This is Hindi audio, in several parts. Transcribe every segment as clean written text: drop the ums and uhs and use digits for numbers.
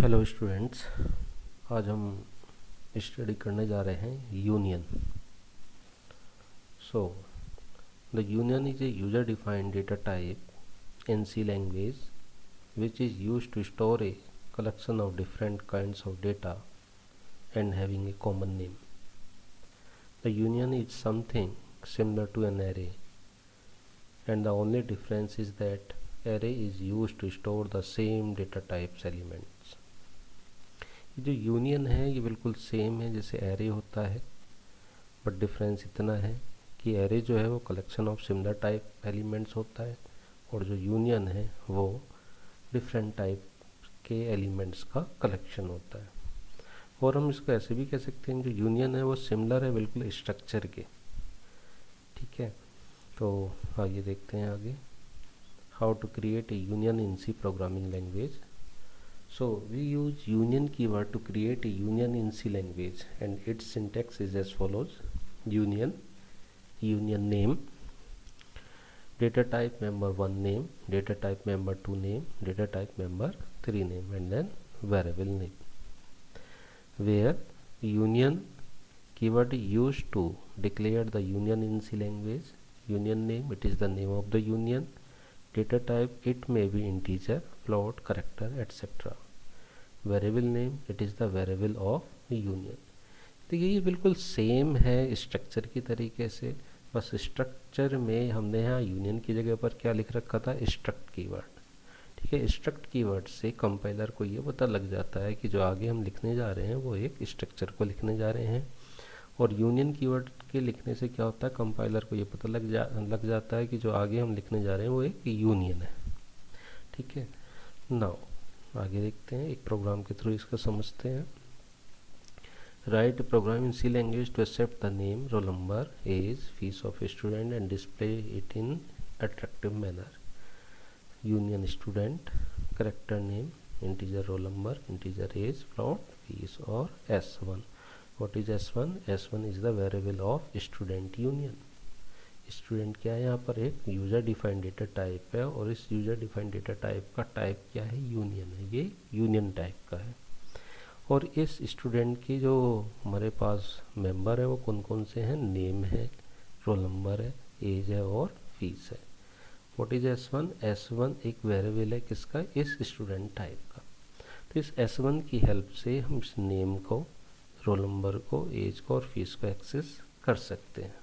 हेलो स्टूडेंट्स, आज हम स्टडी करने जा रहे हैं union. So the union is a user defined data type in C language which is used to store a collection of different kinds of data and having a common name. The union is something similar to an array, and the only difference is that array is used to store the same data types elements. ये जो यूनियन है ये बिल्कुल सेम है जैसे एरे होता है, बट डिफरेंस इतना है कि एरे जो है वो collection of similar type elements होता है और जो यूनियन है वो डिफरेंट टाइप के एलिमेंट्स का कलेक्शन होता है। और हम इसको ऐसे भी कह सकते हैं जो यूनियन है वो सिमिलर है बिल्कुल स्ट्रक्चर के। ठीक है, तो आइए देखते हैं आगे how to create a union in C programming language. So we use union keyword to create a union in C language, and its syntax is as follows: union, union name, data type member 1 name, data type member 2 name, data type member 3 name, and then variable name. Where union keyword is used to declare the union in C language. Union name, it is the name of the union. Data type, it may be integer, float, character, etc. Variable name, it is the variable of union. देखिए ये बिल्कुल सेम है स्ट्रक्चर की तरीके से, बस स्ट्रक्चर में हमने यहाँ यूनियन की जगह पर क्या लिख रखा था, स्ट्रक्ट कीवर्ड। ठीक है, स्ट्रक्ट कीवर्ड से कंपाइलर को ये पता लग जाता है कि जो आगे हम लिखने जा रहे हैं वो एक स्ट्रक्चर को लिखने जा रहे हैं। और यूनियन कीवर्ड के लिखने से क्या होता है, कंपाइलर को ये पता लग जाता है कि जो आगे हम लिखने जा रहे हैं वो एक यूनियन है। ठीक है, नाउ आगे देखते हैं, एक प्रोग्राम के थ्रू इसका समझते हैं। Write program in C language to accept the name, roll number, age, fees of student and display it in attractive manner. Union student, character name, integer roll number, integer age, float, fees और S1। What is S1? S1 is the variable of student union. Student क्या है, यहाँ पर एक यूजर डिफाइंड डेटा टाइप है और इस यूजर डिफाइंड डेटा टाइप का टाइप क्या है, यूनियन है। ये यूनियन टाइप का है। और इस स्टूडेंट की जो हमारे पास मेंबर है वो कौन कौन से हैं, नेम है, रोल नंबर है, एज है और फीस है। What is S1? S1 एक वेरिएबल है किसका, इस स्टूडेंट टाइप का। तो इस S1 की हेल्प से हम इस नेम को, रोल नंबर को, एज को और फीस को एक्सेस कर सकते हैं।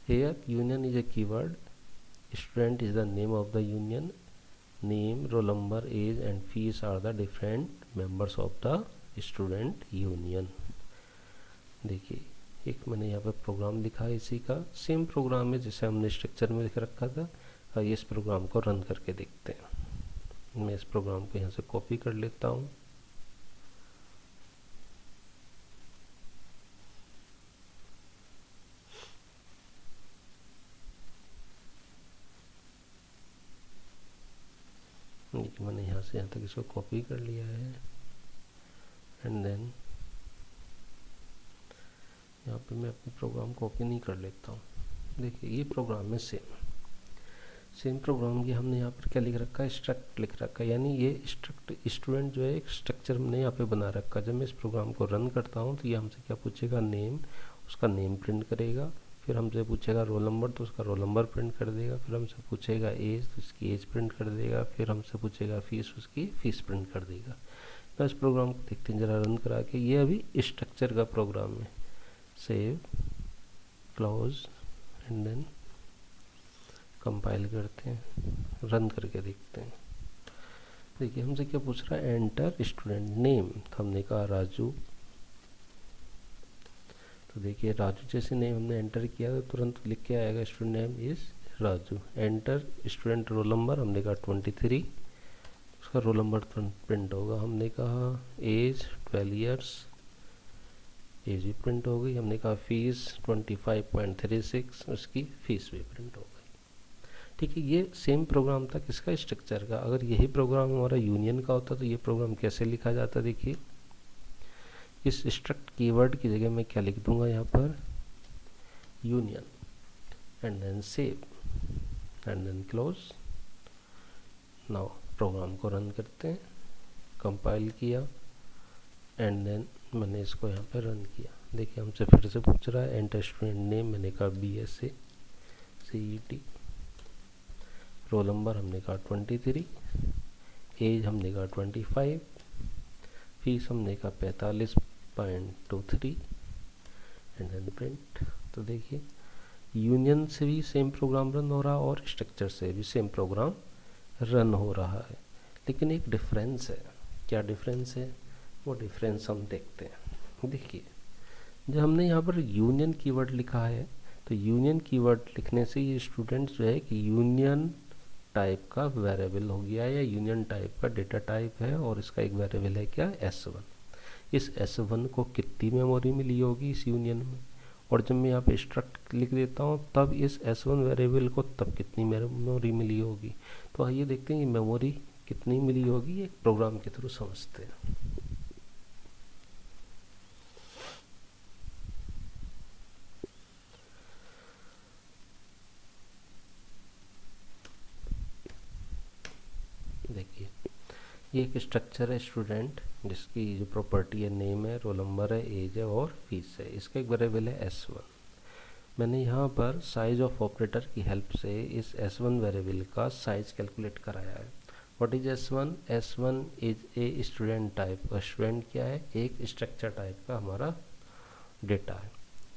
Here union is a keyword. Student is the name of the union. Name, roll number, age and fees are the different members of the student union. देखिए एक मैंने यहाँ पर प्रोग्राम लिखा है इसी का, सेम प्रोग्राम है जैसे हमने स्ट्रक्चर में लिख रखा था। आइए इस प्रोग्राम को रन करके देखते हैं। मैं इस प्रोग्राम को यहाँ से कॉपी कर लेता हूँ। मैंने यहाँ से यहाँ तक इसको कॉपी कर लिया है एंड देन यहाँ पे मैं अपने प्रोग्राम कॉपी नहीं कर लेता हूँ। देखिए ये प्रोग्राम में सेम प्रोग्राम की हमने यहाँ पर क्या लिख रखा है, स्ट्रक्ट लिख रखा है। यानी ये स्ट्रक्ट स्टूडेंट जो है एक स्ट्रक्चर हमने यहाँ पे बना रखा है। जब मैं इस प्रोग्राम को रन करता हूँ तो ये हमसे क्या पूछेगा, नेम, उसका नेम प्रिंट करेगा। फिर हमसे पूछेगा रोल नंबर, तो उसका रोल नंबर प्रिंट कर देगा। फिर हमसे पूछेगा एज, तो उसकी एज प्रिंट कर देगा। फिर हमसे पूछेगा फीस, उसकी फीस प्रिंट कर देगा। तो इस प्रोग्राम को देखते हैं जरा रन करा के। ये अभी स्ट्रक्चर का प्रोग्राम है। Save, close and then compile करते हैं, रन करके देखते हैं। देखिए हमसे क्या पूछ रहा है, एंटर स्टूडेंट नेम। तो हमने कहा राजू। तो देखिए राजू जैसे नेम हमने एंटर किया तो तुरंत लिख के आएगा student name is Raju. Enter student roll number, हमने कहा 23, उसका रोल नंबर तुरंत प्रिंट होगा। हमने कहा एज 12 ईयर्स, एज भी प्रिंट हो गई। हमने कहा फीस 25.36, उसकी फीस भी प्रिंट हो गई। ठीक है, ये सेम प्रोग्राम था किसका, स्ट्रक्चर का। अगर यही प्रोग्राम हमारा यूनियन का होता तो ये प्रोग्राम कैसे लिखा जाता, देखिए इस स्ट्रक्ट कीवर्ड की जगह मैं क्या लिख दूंगा यहाँ पर, union and then save and then close. Now program को रन करते हैं। कंपाइल किया एंड देन मैंने इसको यहाँ पे रन किया। देखिए हमसे फिर से पूछ रहा है एंटर स्टूडेंट नेम, मैंने कहा BSc CET, रोल नंबर हमने कहा 23, एज हमने कहा 25, फीस हमने कहा 45.23 एंड देन प्रिंट। तो देखिए यूनियन से भी सेम प्रोग्राम रन हो रहा है और स्ट्रक्चर से भी सेम प्रोग्राम रन हो रहा है, लेकिन एक डिफरेंस है। क्या डिफरेंस है? वो डिफरेंस हम देखते हैं। देखिए जब हमने यहाँ पर यूनियन कीवर्ड लिखा है तो यूनियन कीवर्ड लिखने से ये स्टूडेंट जो है कि यूनियन टाइप का वेरिएबल हो गया या यूनियन टाइप का डेटा टाइप है और इसका एक वेरिएबल है क्या, S1। इस S1 को कितनी मेमोरी मिली होगी इस यूनियन में, और जब मैं यहाँ पे स्ट्रक्ट लिख देता हूँ तब इस S1 वेरिएबल को तब कितनी मेमोरी मिली होगी। तो आइए देखते हैं ये मेमोरी कितनी मिली होगी, एक प्रोग्राम के थ्रू समझते हैं। देखिए ये एक स्ट्रक्चर है स्टूडेंट, जिसकी जो प्रॉपर्टी है नेम है, रोल नंबर है, एज है और फीस है। इसका एक वेरिएबल है S1। मैंने यहाँ पर साइज ऑफ ऑपरेटर की हेल्प से इस S1 वेरिएबल का साइज कैलकुलेट कराया है। What is S1? S1 is a student type. Student क्या है? एक स्ट्रक्चर टाइप का हमारा डेटा है,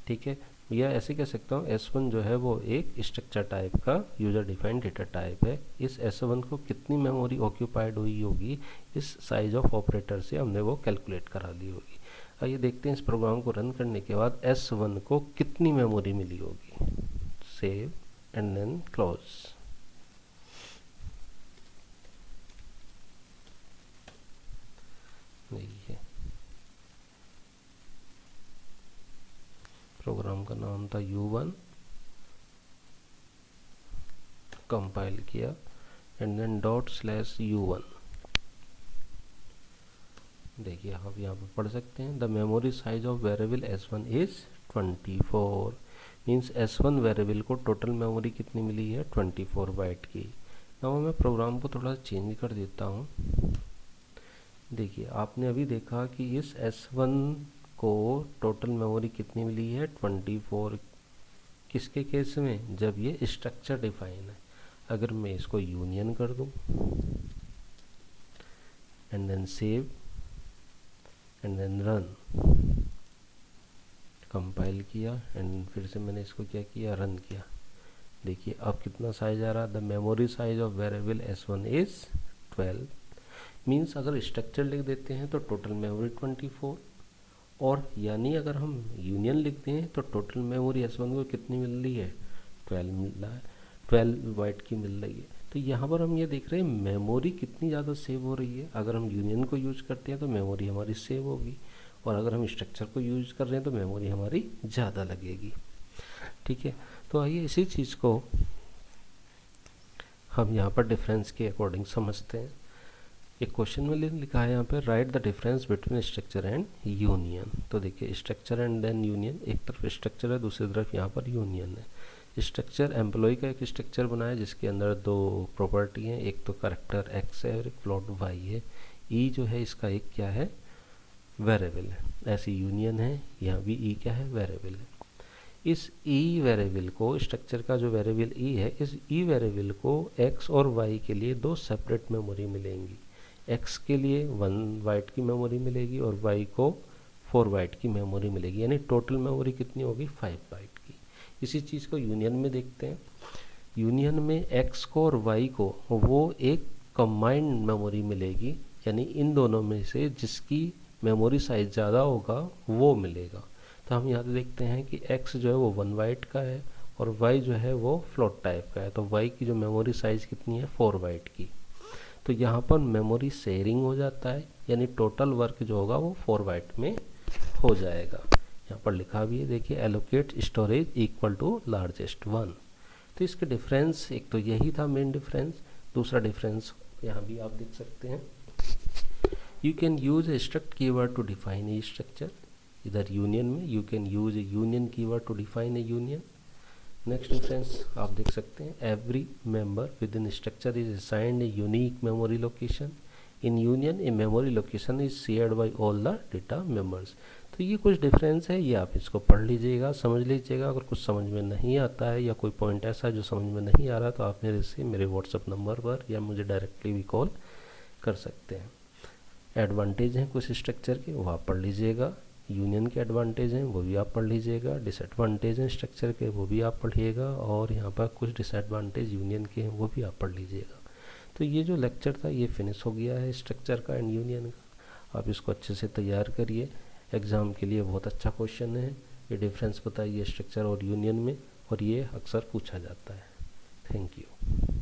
ठीक है। या ऐसे कह सकता हूँ S1 जो है वो एक स्ट्रक्चर टाइप का यूजर डिफाइंड डेटा टाइप है। इस S1 को कितनी मेमोरी ऑक्यूपाइड हुई होगी इस साइज ऑफ ऑपरेटर से हमने वो कैलकुलेट करा ली होगी। आइए देखते हैं इस प्रोग्राम को रन करने के बाद S1 को कितनी मेमोरी मिली होगी। Save and then close. देखिए प्रोग्राम का नाम था U1, कंपाइल किया एंड देन ./U1। देखिए आप यहाँ पर पढ़ सकते हैं the memory size of variable S1 is 24। Means S1 variable को टोटल मेमोरी कितनी मिली है, 24 बाइट की। नाउ मैं प्रोग्राम को थोड़ा चेंज कर देता हूँ। देखिए आपने अभी देखा कि इस S1 को टोटल मेमोरी कितनी मिली है, 24। किसके केस में? जब ये स्ट्रक्चर डिफाइन है। अगर मैं इसको यूनियन कर दूं and then save and then run, compile किया एंड फिर से मैंने इसको क्या किया, रन किया। देखिए अब कितना साइज आ रहा है, the memory size of variable S1 is 12। Means अगर स्ट्रक्चर लिख देते हैं तो टोटल मेमोरी 24, और यानी अगर हम यूनियन लिखते हैं तो टोटल मेमोरी S1 को कितनी मिल रही है, 12 मिल रहा है, 12 बाइट की मिल रही है। तो यहाँ पर हम ये देख रहे हैं मेमोरी कितनी ज़्यादा सेव हो रही है। अगर हम यूनियन को यूज़ करते हैं तो मेमोरी हमारी सेव होगी, और अगर हम स्ट्रक्चर को यूज़ कर रहे हैं तो मेमोरी हमारी ज़्यादा लगेगी, ठीक है। तो आइए इसी चीज़ को हम यहाँ पर डिफरेंस के अकॉर्डिंग समझते हैं। एक क्वेश्चन में लिखा है यहाँ पे right the difference between structure and union. तो देखिए स्ट्रक्चर एंड देन यूनियन, एक तरफ स्ट्रक्चर है दूसरी तरफ यहाँ पर यूनियन है। स्ट्रक्चर एम्प्लॉय का एक स्ट्रक्चर बनाया जिसके अंदर दो प्रॉपर्टी हैं, एक तो कैरेक्टर X है और एक फ्लोट Y है। E जो है इसका एक क्या है, वेरिएबल है। ऐसी यूनियन है, यहाँ भी E क्या है, वेरिएबल है। इस E वेरिएबल को, स्ट्रक्चर का जो वेरिएबल E है, इस E वेरिएबल को X और Y के लिए दो सेपरेट मेमोरी मिलेंगी। X के लिए 1 बाइट की मेमोरी मिलेगी और Y को 4 बाइट की मेमोरी मिलेगी, यानी टोटल मेमोरी कितनी होगी, 5 बाइट की। इसी चीज़ को यूनियन में देखते हैं। यूनियन में X को और Y को वो एक कंबाइंड मेमोरी मिलेगी, यानी इन दोनों में से जिसकी मेमोरी साइज ज़्यादा होगा वो मिलेगा। तो हम यहाँ देखते हैं कि X जो है वो 1 बाइट का है और Y जो है वो फ्लोट टाइप का है। तो Y की जो मेमोरी साइज कितनी है, 4 बाइट की। तो यहाँ पर मेमोरी शेयरिंग हो जाता है, यानी टोटल वर्क जो होगा वो 4 बाइट में हो जाएगा। यहाँ पर लिखा भी है, देखिए allocate storage equal to largest 1। तो इसके डिफरेंस, एक तो यही था मेन डिफरेंस। दूसरा डिफरेंस यहाँ भी आप देख सकते हैं, you can use a struct keyword to define a structure. इधर यूनियन में you can use a union keyword to define a union. Next difference आप देख सकते हैं, every member within structure is assigned a unique memory location. In union a memory location is shared by all the data members. तो ये कुछ डिफरेंस है, ये आप इसको पढ़ लीजिएगा, समझ लीजिएगा। अगर कुछ समझ में नहीं आता है या कोई पॉइंट ऐसा है जो समझ में नहीं आ रहा, तो आप मेरे व्हाट्सएप नंबर पर या मुझे डायरेक्टली भी कॉल कर सकते हैं। एडवांटेज हैं कुछ स्ट्रक्चर के, वो आप पढ़ लीजिएगा। यूनियन के एडवांटेज हैं वो भी आप पढ़ लीजिएगा। डिसएडवांटेज हैं स्ट्रक्चर के, वो भी आप पढ़िएगा। और यहाँ पर कुछ डिसएडवांटेज यूनियन के हैं, वो भी आप पढ़ लीजिएगा। तो ये जो लेक्चर था ये फिनिश हो गया है स्ट्रक्चर का एंड यूनियन का। आप इसको अच्छे से तैयार करिए, एग्ज़ाम के लिए बहुत अच्छा क्वेश्चन है। ये डिफरेंस बताइए स्ट्रक्चर और यूनियन में, और ये अक्सर पूछा जाता है। Thank you.